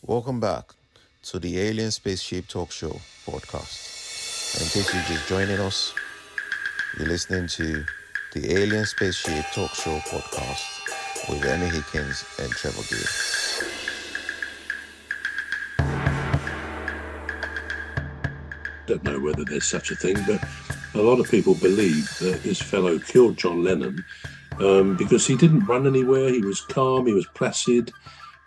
Welcome back to the Alien Spaceship Talk Show podcast. And in case you're just joining us, you're listening to the Alien Spaceship Talk Show podcast with Emmy, Hikins, and Trevor. Don't know whether there's such a thing, but a lot of people believe that this fellow killed John Lennon because he didn't run anywhere. He was calm, he was placid,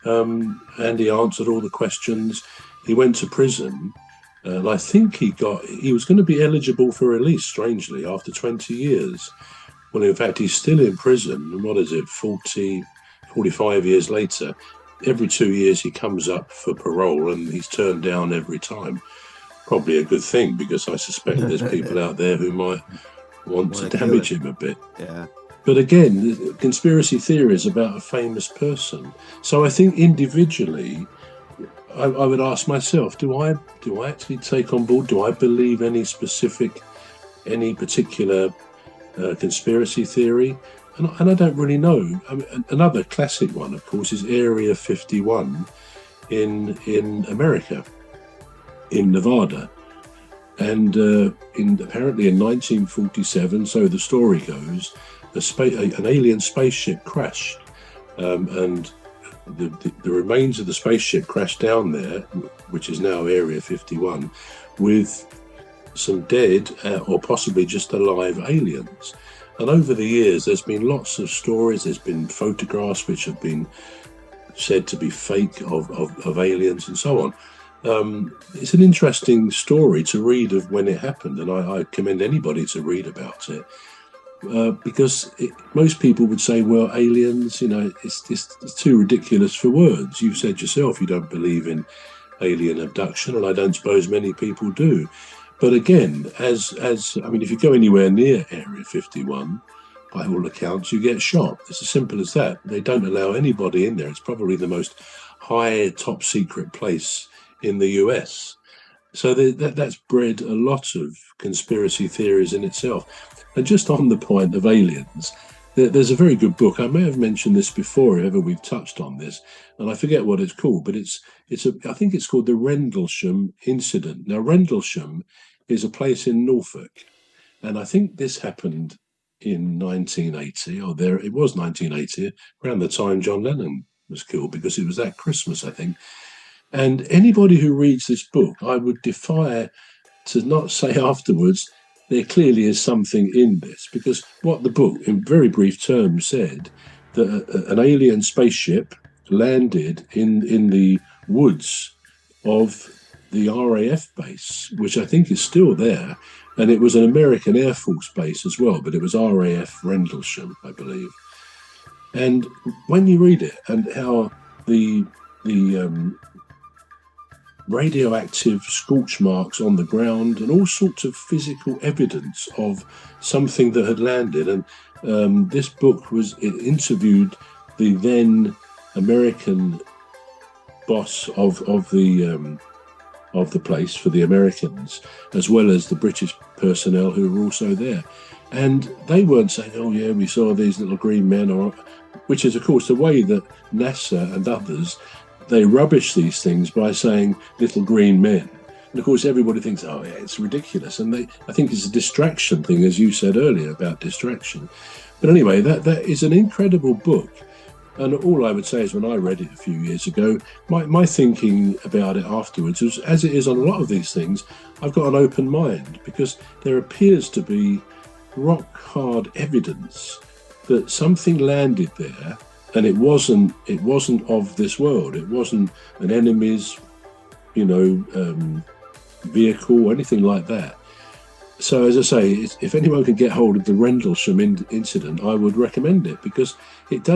and he answered all the questions. He went to prison, and I think he was going to be eligible for release, strangely, after 20 years. Well, in fact, he's still in prison, and what is it, 45 years later? Every 2 years he comes up for parole, and he's turned down every time. Probably a good thing, because I suspect there's people out there who might want to damage him a bit. Yeah. But again, conspiracy theories about a famous person. So I think individually, I would ask myself, do I actually take on board? Do I believe any particular conspiracy theory? And I don't really know. I mean, another classic one, of course, is Area 51 in America, in Nevada. And apparently in 1947, so the story goes, an alien spaceship crashed, and the remains of the spaceship crashed down there, which is now Area 51, with some dead or possibly just alive aliens. And over the years, there's been lots of stories. There's been photographs which have been said to be fake of aliens and so on. It's an interesting story to read of when it happened, and I commend anybody to read about it. Because most people would say, well, aliens, it's too ridiculous for words. You've said yourself you don't believe in alien abduction, and I don't suppose many people do. But again, if you go anywhere near Area 51, by all accounts, you get shot. It's as simple as that. They don't allow anybody in there. It's probably the most high, top secret place in the US. So that's bred a lot of conspiracy theories in itself. And just on the point of aliens, there's a very good book. I may have mentioned this before, if ever we've touched on this, and I forget what it's called, but I think it's called the Rendlesham Incident. Now, Rendlesham is a place in Norfolk, and I think this happened in 1980, it was 1980, around the time John Lennon was killed, because it was that Christmas, I think. And anybody who reads this book, I would defy to not say afterwards, there clearly is something in this, because what the book, in very brief terms, said, that an alien spaceship landed in the woods of the RAF base, which I think is still there, and it was an American Air Force base as well, but it was RAF Rendlesham, I believe. And when you read it, and how the radioactive scorch marks on the ground and all sorts of physical evidence of something that had landed. And this book it interviewed the then American boss of the place for the Americans, as well as the British personnel who were also there. And they weren't saying, oh yeah, we saw these little green men, which is of course the way that NASA and others, they rubbish these things by saying little green men. And of course, everybody thinks, oh, yeah, it's ridiculous. And I think it's a distraction thing, as you said earlier, about distraction. But anyway, that is an incredible book. And all I would say is when I read it a few years ago, my thinking about it afterwards was, as it is on a lot of these things, I've got an open mind, because there appears to be rock-hard evidence that something landed there. And it wasn't of this world. It wasn't an enemy's, vehicle or anything like that. So, as I say, if anyone can get hold of the Rendlesham incident, I would recommend it, because it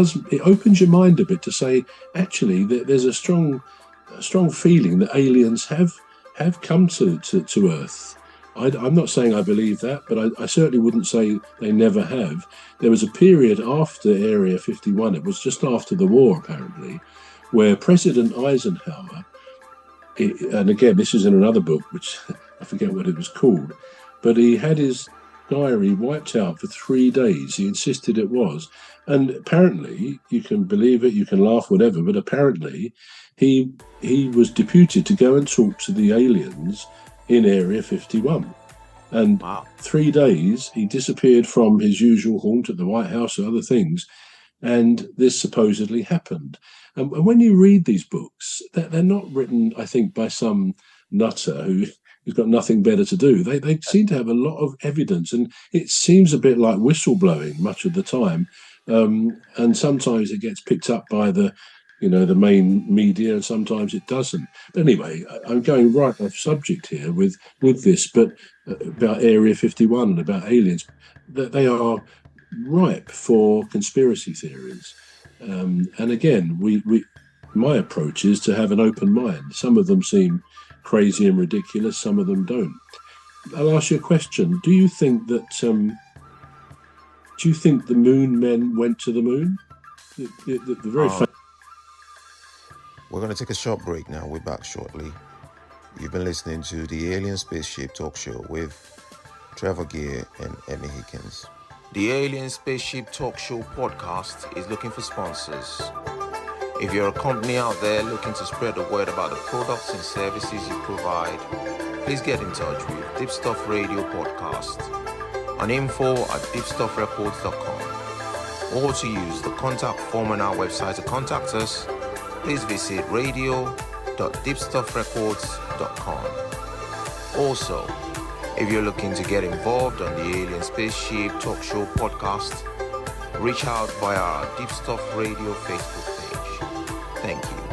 opens your mind a bit to say, actually, there's a strong feeling that aliens have come to Earth. I'm not saying I believe that, but I certainly wouldn't say they never have. There was a period after Area 51, it was just after the war apparently, where President Eisenhower, and again, this is in another book, which I forget what it was called, but he had his diary wiped out for 3 days. He insisted it was. And apparently, you can believe it, you can laugh, whatever, but apparently he was deputed to go and talk to the aliens in Area 51. And Wow. 3 days he disappeared from his usual haunt at the White House and other things, and this supposedly happened. And when you read these books, they're not written, I think, by some nutter who's got nothing better to do. They seem to have a lot of evidence, and it seems a bit like whistleblowing much of the time. And sometimes it gets picked up by the main media, and sometimes it doesn't. But anyway, I'm going right off subject here with this, but about Area 51 and about aliens, that they are ripe for conspiracy theories. And again, my approach is to have an open mind. Some of them seem crazy and ridiculous, some of them don't. I'll ask you a question. Do you think that the moon men went to the moon? The very We're going to take a short break now. We're back shortly. You've been listening to the Alien Spaceship Talk Show with Trevor Gear and Emmy Hikins. The Alien Spaceship Talk Show podcast is looking for sponsors. If you're a company out there looking to spread the word about the products and services you provide, please get in touch with Deepstuff Radio Podcast on info@deepstuffrecords.com, or to use the contact form on our website to contact us, please visit radio.deepstuffrecords.com. Also, if you're looking to get involved on the Alien Spaceship Talk Show podcast, reach out via our Deepstuff Radio Facebook page. Thank you.